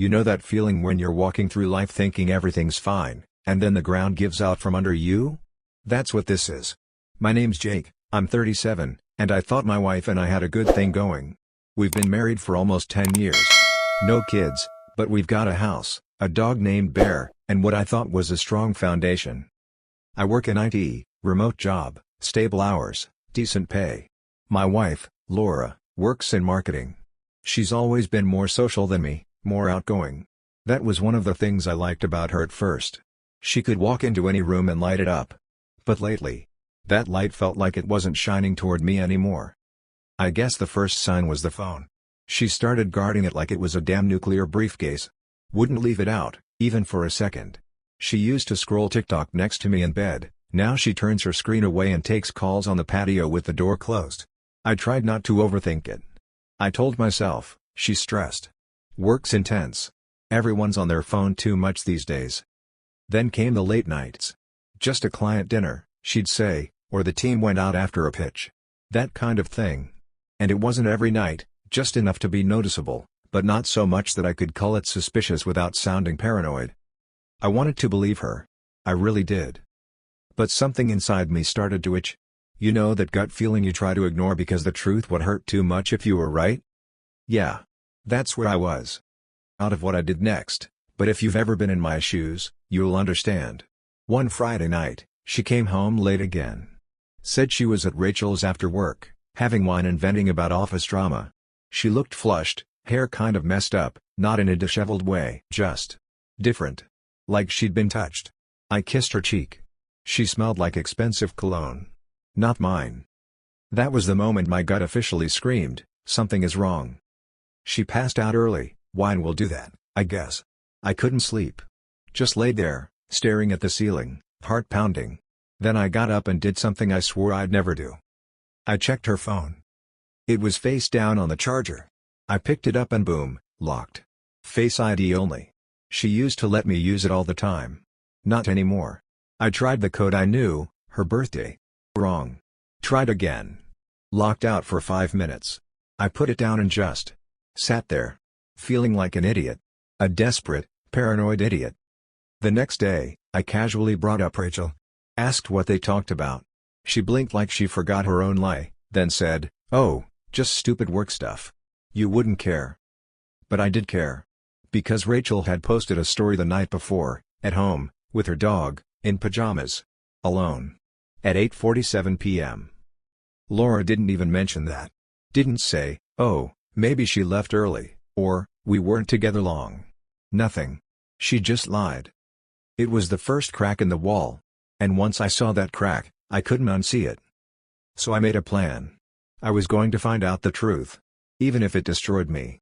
You know that feeling when you're walking through life thinking everything's fine, and then the ground gives out from under you? That's what this is. My name's Jake, I'm 37, and I thought my wife and I had a good thing going. We've been married for almost 10 years. No kids, but we've got a house, a dog named Bear, and what I thought was a strong foundation. I work in IT, remote job, stable hours, decent pay. My wife, Laura, works in marketing. She's always been more social than me, more outgoing. That was one of the things I liked about her at first. She could walk into any room and light it up. But lately, that light felt like it wasn't shining toward me anymore. I guess the first sign was the phone. She started guarding it like it was a damn nuclear briefcase. Wouldn't leave it out, even for a second. She used to scroll TikTok next to me in bed, now she turns her screen away and takes calls on the patio with the door closed. I tried not to overthink it. I told myself, she's stressed. Work's intense. Everyone's on their phone too much these days. Then came the late nights. Just a client dinner, she'd say, or the team went out after a pitch. That kind of thing. And it wasn't every night, just enough to be noticeable, but not so much that I could call it suspicious without sounding paranoid. I wanted to believe her. I really did. But something inside me started to itch. You know that gut feeling you try to ignore because the truth would hurt too much if you were right? Yeah. That's where I was. Out of what I did next, but if you've ever been in my shoes, you'll understand. One Friday night, she came home late again. Said she was at Rachel's after work, having wine and venting about office drama. She looked flushed, hair kind of messed up, not in a disheveled way, just different. Like she'd been touched. I kissed her cheek. She smelled like expensive cologne. Not mine. That was the moment my gut officially screamed, something is wrong. She passed out early. Wine will do that, I guess. I couldn't sleep. Just laid there, staring at the ceiling, heart pounding. Then I got up and did something I swore I'd never do. I checked her phone. It was face down on the charger. I picked it up and boom, locked. Face ID only. She used to let me use it all the time. Not anymore. I tried the code I knew, her birthday. Wrong. Tried again. Locked out for 5 minutes. I put it down and just sat there. Feeling like an idiot. A desperate, paranoid idiot. The next day, I casually brought up Rachel. Asked what they talked about. She blinked like she forgot her own lie, then said, "Oh, just stupid work stuff. You wouldn't care." But I did care. Because Rachel had posted a story the night before, at home, with her dog, in pajamas. Alone. At 8:47 p.m. Laura didn't even mention that. Didn't say, "Oh, maybe she left early," or, "We weren't together long." Nothing. She just lied. It was the first crack in the wall. And once I saw that crack, I couldn't unsee it. So I made a plan. I was going to find out the truth. Even if it destroyed me.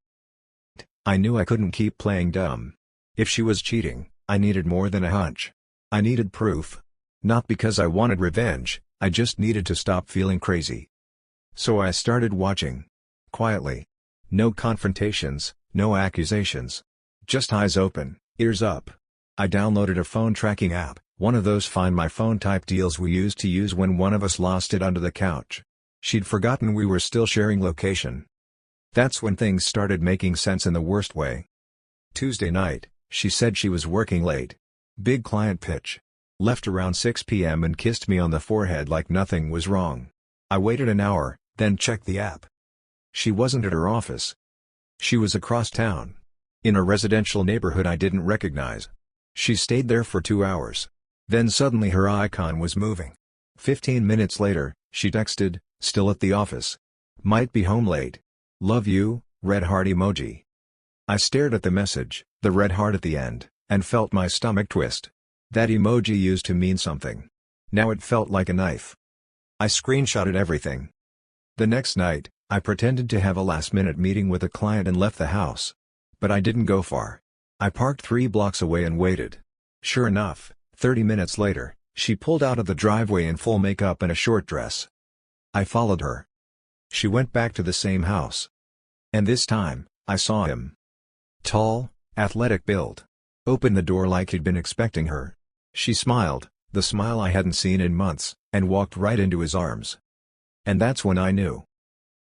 I knew I couldn't keep playing dumb. If she was cheating, I needed more than a hunch. I needed proof. Not because I wanted revenge, I just needed to stop feeling crazy. So I started watching. Quietly. No confrontations, no accusations. Just eyes open, ears up. I downloaded a phone tracking app, one of those Find My Phone type deals we used to use when one of us lost it under the couch. She'd forgotten we were still sharing location. That's when things started making sense in the worst way. Tuesday night, she said she was working late. Big client pitch. Left around 6 p.m. and kissed me on the forehead like nothing was wrong. I waited an hour, then checked the app. She wasn't at her office. She was across town. In a residential neighborhood I didn't recognize. She stayed there for 2 hours. Then suddenly her icon was moving. 15 minutes later, she texted, "Still at the office. Might be home late. Love you, red heart emoji." I stared at the message, the red heart at the end, and felt my stomach twist. That emoji used to mean something. Now it felt like a knife. I screenshotted everything. The next night, I pretended to have a last-minute meeting with a client and left the house. But I didn't go far. I parked 3 blocks away and waited. Sure enough, 30 minutes later, she pulled out of the driveway in full makeup and a short dress. I followed her. She went back to the same house. And this time, I saw him. Tall, athletic build. Opened the door like he'd been expecting her. She smiled, the smile I hadn't seen in months, and walked right into his arms. And that's when I knew.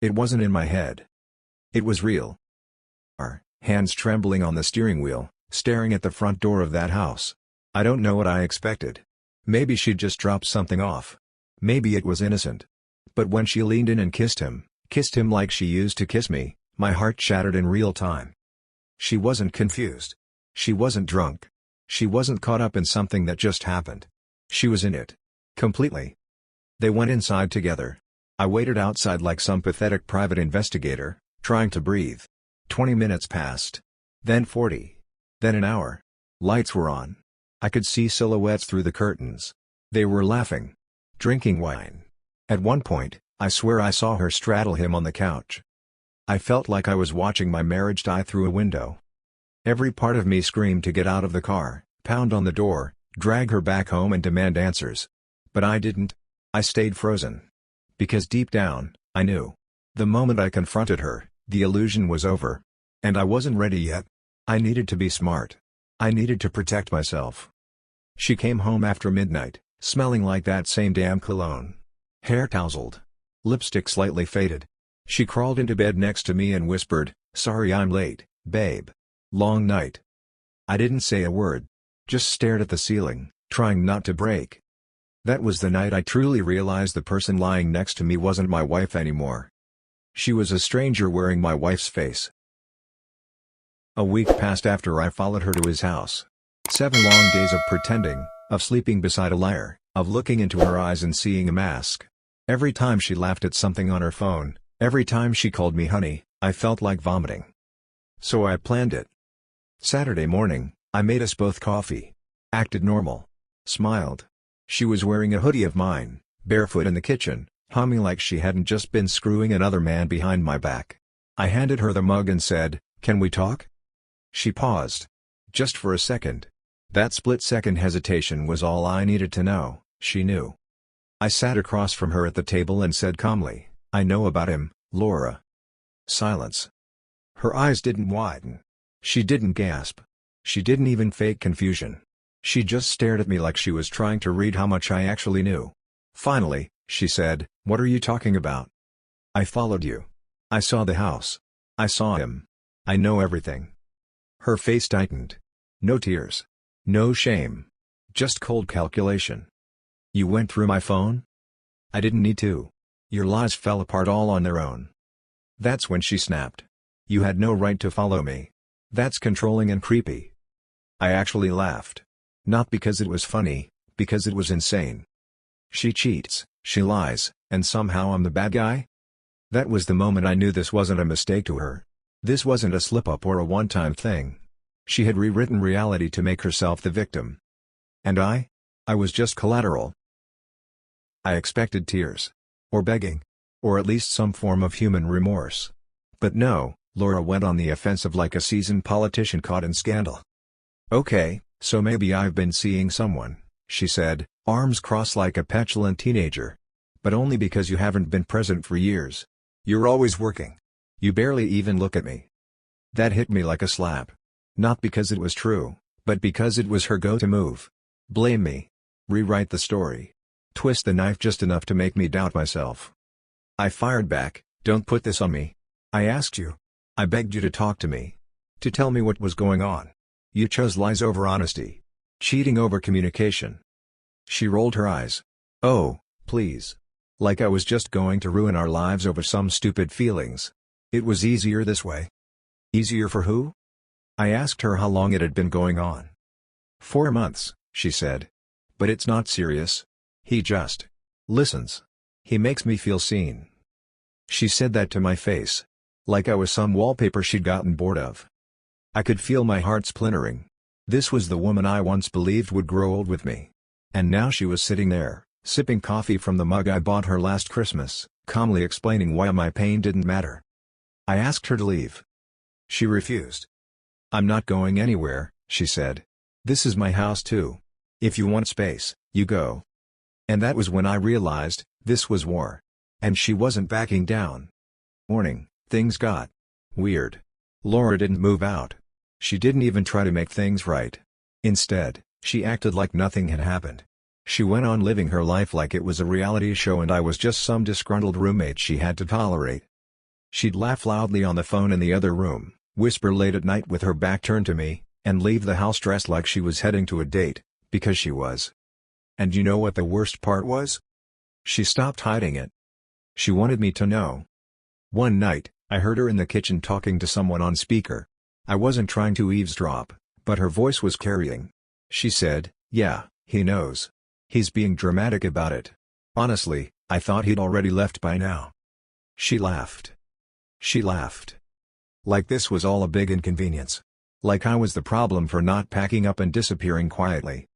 It wasn't in my head. It was real. hands trembling on the steering wheel, staring at the front door of that house. I don't know what I expected. Maybe she'd just dropped something off. Maybe it was innocent. But when she leaned in and kissed him like she used to kiss me, my heart shattered in real time. She wasn't confused. She wasn't drunk. She wasn't caught up in something that just happened. She was in it. Completely. They went inside together. I waited outside like some pathetic private investigator, trying to breathe. 20 minutes passed. Then 40. Then an hour. Lights were on. I could see silhouettes through the curtains. They were laughing. Drinking wine. At one point, I swear I saw her straddle him on the couch. I felt like I was watching my marriage die through a window. Every part of me screamed to get out of the car, pound on the door, drag her back home and demand answers. But I didn't. I stayed frozen. Because deep down, I knew. The moment I confronted her, the illusion was over. And I wasn't ready yet. I needed to be smart. I needed to protect myself. She came home after midnight, smelling like that same damn cologne. Hair tousled. Lipstick slightly faded. She crawled into bed next to me and whispered, "Sorry I'm late, babe. Long night." I didn't say a word. Just stared at the ceiling, trying not to break. That was the night I truly realized the person lying next to me wasn't my wife anymore. She was a stranger wearing my wife's face. A week passed after I followed her to his house. 7 long days of pretending, of sleeping beside a liar, of looking into her eyes and seeing a mask. Every time she laughed at something on her phone, every time she called me honey, I felt like vomiting. So I planned it. Saturday morning, I made us both coffee. Acted normal. Smiled. She was wearing a hoodie of mine, barefoot in the kitchen, humming like she hadn't just been screwing another man behind my back. I handed her the mug and said, "Can we talk?" She paused. Just for a second. That split-second hesitation was all I needed to know. She knew. I sat across from her at the table and said calmly, "I know about him, Laura." Silence. Her eyes didn't widen. She didn't gasp. She didn't even fake confusion. She just stared at me like she was trying to read how much I actually knew. Finally, she said, "What are you talking about?" "I followed you. I saw the house. I saw him. I know everything." Her face tightened. No tears. No shame. Just cold calculation. "You went through my phone?" "I didn't need to. Your lies fell apart all on their own." That's when she snapped. "You had no right to follow me. That's controlling and creepy." I actually laughed. Not because it was funny, because it was insane. She cheats, she lies, and somehow I'm the bad guy? That was the moment I knew this wasn't a mistake to her. This wasn't a slip-up or a one-time thing. She had rewritten reality to make herself the victim. And I was just collateral. I expected tears. Or begging. Or at least some form of human remorse. But no, Laura went on the offensive like a seasoned politician caught in scandal. "Okay, so maybe I've been seeing someone," she said, arms crossed like a petulant teenager. "But only because you haven't been present for years. You're always working. You barely even look at me." That hit me like a slap. Not because it was true, but because it was her go-to move. Blame me. Rewrite the story. Twist the knife just enough to make me doubt myself. I fired back, "Don't put this on me. I asked you. I begged you to talk to me. To tell me what was going on. You chose lies over honesty. Cheating over communication." She rolled her eyes. "Oh, please. Like I was just going to ruin our lives over some stupid feelings. It was easier this way." "Easier for who?" I asked her how long it had been going on. 4 months, she said. "But it's not serious. He just listens. He makes me feel seen." She said that to my face. Like I was some wallpaper she'd gotten bored of. I could feel my heart splintering. This was the woman I once believed would grow old with me. And now she was sitting there, sipping coffee from the mug I bought her last Christmas, calmly explaining why my pain didn't matter. I asked her to leave. She refused. "I'm not going anywhere," she said. "This is my house too. If you want space, you go." And that was when I realized, this was war. And she wasn't backing down. Morning, things got weird. Laura didn't move out. She didn't even try to make things right. Instead, she acted like nothing had happened. She went on living her life like it was a reality show and I was just some disgruntled roommate she had to tolerate. She'd laugh loudly on the phone in the other room, whisper late at night with her back turned to me, and leave the house dressed like she was heading to a date, because she was. And you know what the worst part was? She stopped hiding it. She wanted me to know. One night, I heard her in the kitchen talking to someone on speaker. I wasn't trying to eavesdrop, but her voice was carrying. She said, "Yeah, he knows. He's being dramatic about it. Honestly, I thought he'd already left by now." She laughed. She laughed. Like this was all a big inconvenience. Like I was the problem for not packing up and disappearing quietly.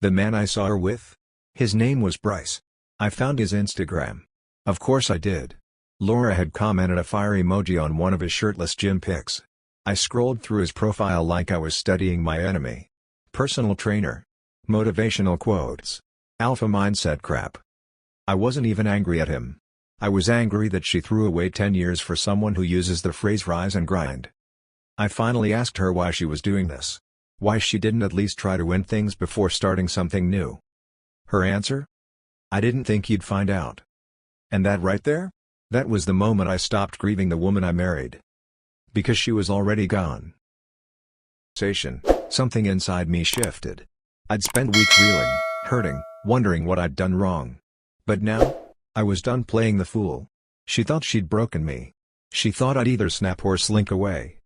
The man I saw her with? His name was Bryce. I found his Instagram. Of course I did. Laura had commented a fire emoji on one of his shirtless gym pics. I scrolled through his profile like I was studying my enemy. Personal trainer. Motivational quotes. Alpha mindset crap. I wasn't even angry at him. I was angry that she threw away 10 years for someone who uses the phrase rise and grind. I finally asked her why she was doing this. Why she didn't at least try to win things before starting something new. Her answer? "I didn't think you'd find out." And that right there? That was the moment I stopped grieving the woman I married. Because she was already gone. Something inside me shifted. I'd spent weeks reeling, hurting, wondering what I'd done wrong. But now? I was done playing the fool. She thought she'd broken me. She thought I'd either snap or slink away.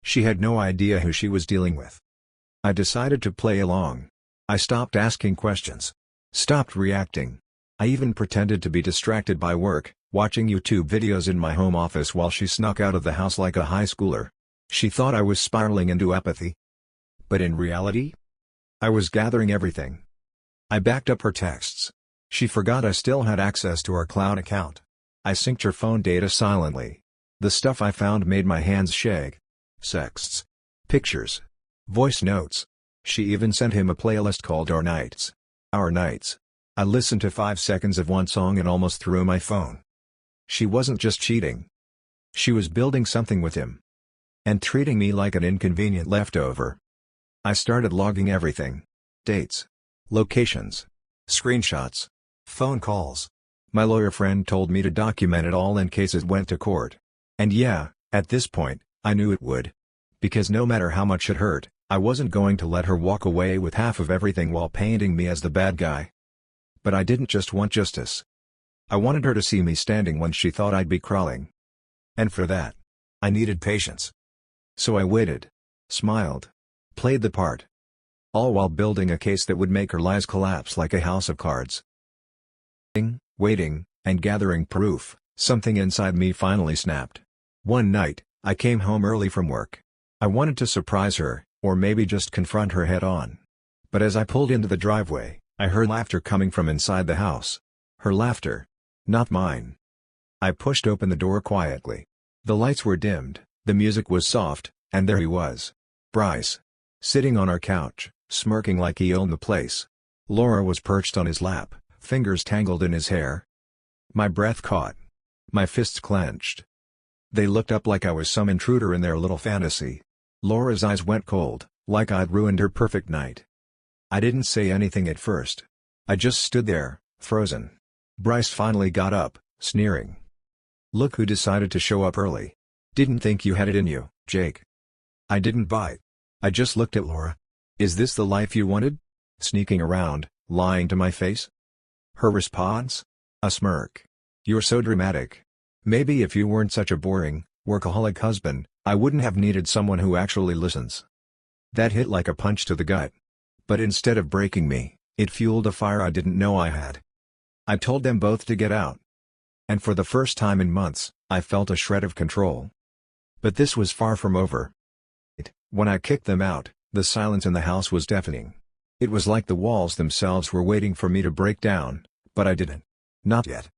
She had no idea who she was dealing with. I decided to play along. I stopped asking questions. Stopped reacting. I even pretended to be distracted by work, watching YouTube videos in my home office while she snuck out of the house like a high schooler. She thought I was spiraling into apathy. But in reality, I was gathering everything. I backed up her texts. She forgot I still had access to our cloud account. I synced her phone data silently. The stuff I found made my hands shake. Sexts. Pictures. Voice notes. She even sent him a playlist called Our Nights. Our Nights. I listened to 5 seconds of one song and almost threw my phone. She wasn't just cheating. She was building something with him. And treating me like an inconvenient leftover. I started logging everything. Dates. Locations. Screenshots. Phone calls. My lawyer friend told me to document it all in case it went to court. And yeah, at this point, I knew it would. Because no matter how much it hurt, I wasn't going to let her walk away with half of everything while painting me as the bad guy. But I didn't just want justice. I wanted her to see me standing when she thought I'd be crawling. And for that, I needed patience. So I waited. Smiled. Played the part. All while building a case that would make her lies collapse like a house of cards. Waiting, and gathering proof, something inside me finally snapped. One night, I came home early from work. I wanted to surprise her, or maybe just confront her head-on. But as I pulled into the driveway, I heard laughter coming from inside the house. Her laughter. Not mine. I pushed open the door quietly. The lights were dimmed, the music was soft, and there he was. Bryce. Sitting on our couch, smirking like he owned the place. Laura was perched on his lap, fingers tangled in his hair. My breath caught. My fists clenched. They looked up like I was some intruder in their little fantasy. Laura's eyes went cold, like I'd ruined her perfect night. I didn't say anything at first. I just stood there, frozen. Bryce finally got up, sneering. "Look who decided to show up early. Didn't think you had it in you, Jake." I didn't bite. I just looked at Laura. "Is this the life you wanted? Sneaking around, lying to my face?" Her response? A smirk. "You're so dramatic. Maybe if you weren't such a boring, workaholic husband, I wouldn't have needed someone who actually listens." That hit like a punch to the gut. But instead of breaking me, it fueled a fire I didn't know I had. I told them both to get out. And for the first time in months, I felt a shred of control. But this was far from over. When I kicked them out, the silence in the house was deafening. It was like the walls themselves were waiting for me to break down, but I didn't. Not yet.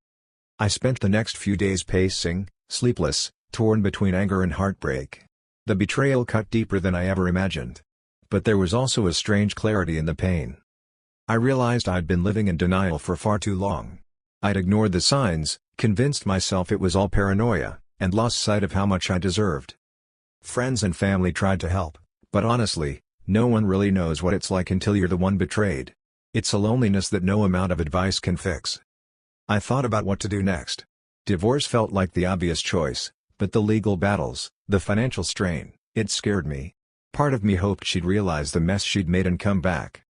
I spent the next few days pacing, sleepless, torn between anger and heartbreak. The betrayal cut deeper than I ever imagined. But there was also a strange clarity in the pain. I realized I'd been living in denial for far too long. I'd ignored the signs, convinced myself it was all paranoia, and lost sight of how much I deserved. Friends and family tried to help, but honestly, no one really knows what it's like until you're the one betrayed. It's a loneliness that no amount of advice can fix. I thought about what to do next. Divorce felt like the obvious choice, But the legal battles, the financial strain, it scared me. Part of me hoped she'd realize the mess she'd made and come back.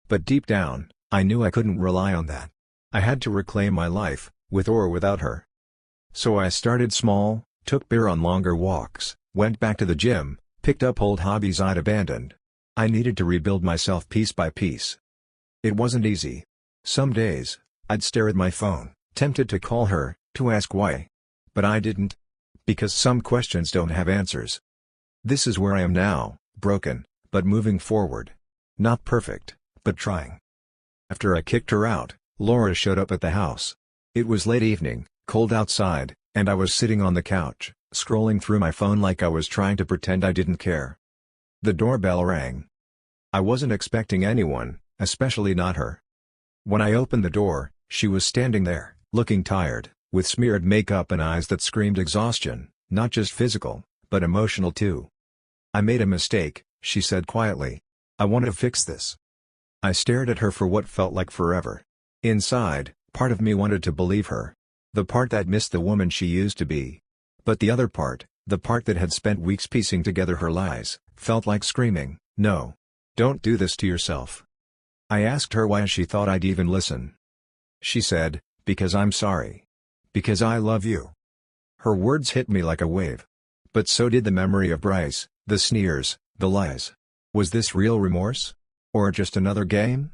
But deep down, I knew I couldn't rely on that. I had to reclaim my life, with or without her. So I started small, took beer on longer walks, went back to the gym, picked up old hobbies I'd abandoned. I needed to rebuild myself piece by piece. It wasn't easy. Some days, I'd stare at my phone, tempted to call her, to ask why. But I didn't. Because some questions don't have answers. This is where I am now, broken, but moving forward. Not perfect, but trying. After I kicked her out, Laura showed up at the house. It was late evening, cold outside, and I was sitting on the couch, scrolling through my phone like I was trying to pretend I didn't care. The doorbell rang. I wasn't expecting anyone, especially not her. When I opened the door, she was standing there, looking tired, with smeared makeup and eyes that screamed exhaustion, not just physical, but emotional too. "I made a mistake," she said quietly. "I want to fix this." I stared at her for what felt like forever. Inside, part of me wanted to believe her. The part that missed the woman she used to be. But the other part, the part that had spent weeks piecing together her lies, felt like screaming, "No. Don't do this to yourself." I asked her why she thought I'd even listen. She said, "Because I'm sorry. Because I love you." Her words hit me like a wave. But so did the memory of Bryce, the sneers, the lies. Was this real remorse? Or just another game?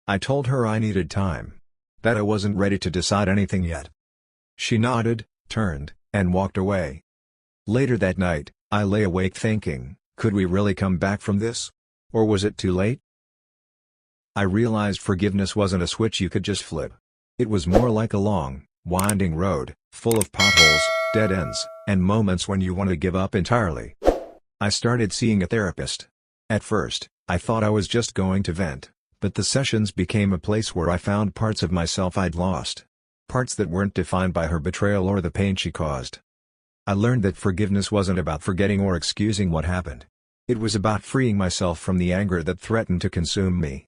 I told her I needed time. That I wasn't ready to decide anything yet. She nodded, turned, and walked away. Later that night, I lay awake thinking, could we really come back from this? Or was it too late? I realized forgiveness wasn't a switch you could just flip. It was more like a long, winding road, full of potholes, dead ends, and moments when you want to give up entirely. I started seeing a therapist. At first, I thought I was just going to vent, but the sessions became a place where I found parts of myself I'd lost. Parts that weren't defined by her betrayal or the pain she caused. I learned that forgiveness wasn't about forgetting or excusing what happened. It was about freeing myself from the anger that threatened to consume me.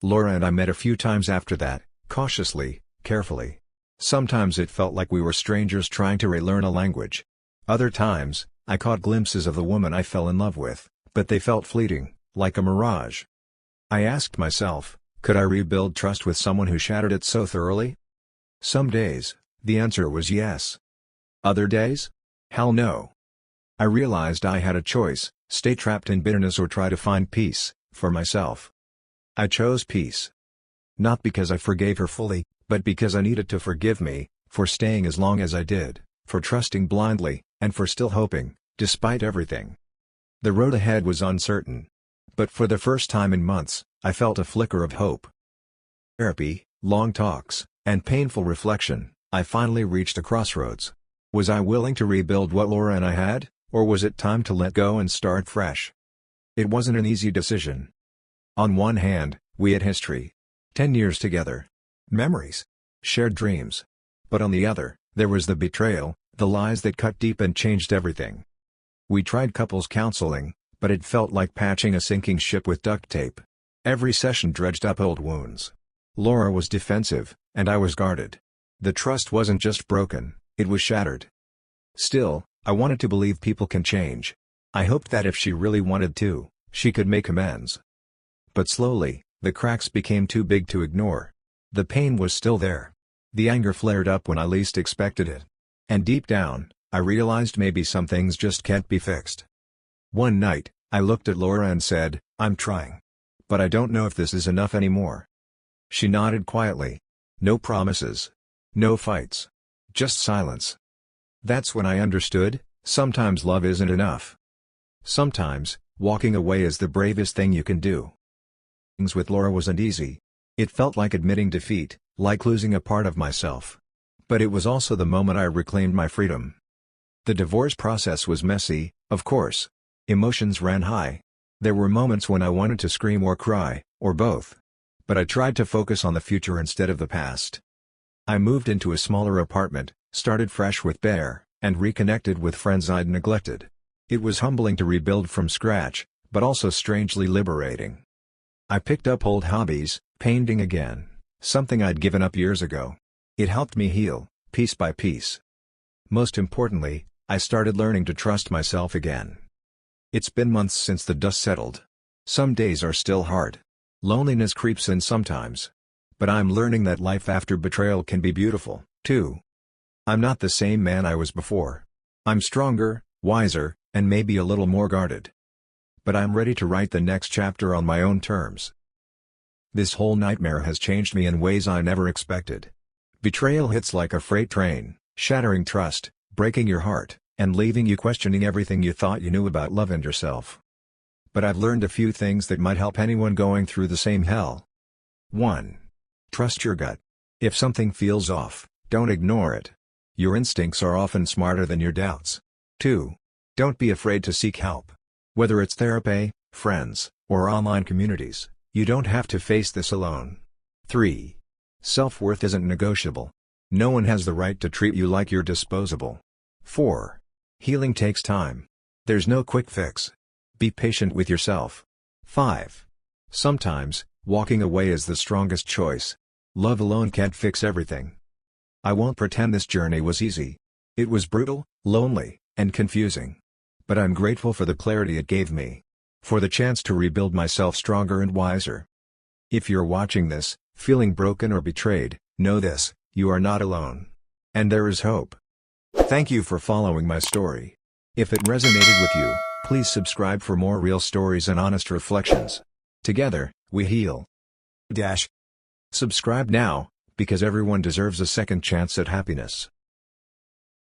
Laura and I met a few times after that, cautiously, carefully. Sometimes it felt like we were strangers trying to relearn a language. Other times, I caught glimpses of the woman I fell in love with, but they felt fleeting, like a mirage. I asked myself, could I rebuild trust with someone who shattered it so thoroughly? Some days, the answer was yes. Other days? Hell no. I realized I had a choice, stay trapped in bitterness or try to find peace, for myself. I chose peace. Not because I forgave her fully, but because I needed to forgive me, for staying as long as I did, for trusting blindly, and for still hoping, despite everything. The road ahead was uncertain. But for the first time in months, I felt a flicker of hope. Therapy, long talks, and painful reflection, I finally reached a crossroads. Was I willing to rebuild what Laura and I had, or was it time to let go and start fresh? It wasn't an easy decision. On one hand, we had history. 10 years together. Memories. Shared dreams. But on the other, there was the betrayal, the lies that cut deep and changed everything. We tried couples counseling, but it felt like patching a sinking ship with duct tape. Every session dredged up old wounds. Laura was defensive, and I was guarded. The trust wasn't just broken, it was shattered. Still, I wanted to believe people can change. I hoped that if she really wanted to, she could make amends. But slowly, the cracks became too big to ignore. The pain was still there. The anger flared up when I least expected it. And deep down, I realized maybe some things just can't be fixed. One night, I looked at Laura and said, "I'm trying. But I don't know if this is enough anymore." She nodded quietly. No promises. No fights. Just silence. That's when I understood, sometimes love isn't enough. Sometimes, walking away is the bravest thing you can do. Things with Laura wasn't easy. It felt like admitting defeat, like losing a part of myself. But it was also the moment I reclaimed my freedom. The divorce process was messy, of course. Emotions ran high. There were moments when I wanted to scream or cry, or both. But I tried to focus on the future instead of the past. I moved into a smaller apartment, started fresh with Bear, and reconnected with friends I'd neglected. It was humbling to rebuild from scratch, but also strangely liberating. I picked up old hobbies, painting again, something I'd given up years ago. It helped me heal, piece by piece. Most importantly, I started learning to trust myself again. It's been months since the dust settled. Some days are still hard. Loneliness creeps in sometimes. But I'm learning that life after betrayal can be beautiful, too. I'm not the same man I was before. I'm stronger, wiser, and maybe a little more guarded. But I'm ready to write the next chapter on my own terms. This whole nightmare has changed me in ways I never expected. Betrayal hits like a freight train, shattering trust, breaking your heart, and leaving you questioning everything you thought you knew about love and yourself. But I've learned a few things that might help anyone going through the same hell. 1. Trust your gut. If something feels off, don't ignore it. Your instincts are often smarter than your doubts. 2. Don't be afraid to seek help. Whether it's therapy, friends, or online communities, you don't have to face this alone. 3. Self-worth isn't negotiable. No one has the right to treat you like you're disposable. 4. Healing takes time. There's no quick fix. Be patient with yourself. 5. Sometimes, walking away is the strongest choice. Love alone can't fix everything. I won't pretend this journey was easy. It was brutal, lonely, and confusing. But I'm grateful for the clarity it gave me. For the chance to rebuild myself stronger and wiser. If you're watching this, feeling broken or betrayed, know this: you are not alone. And there is hope. Thank you for following my story. If it resonated with you, please subscribe for more real stories and honest reflections. Together, we heal. Subscribe now, because everyone deserves a second chance at happiness.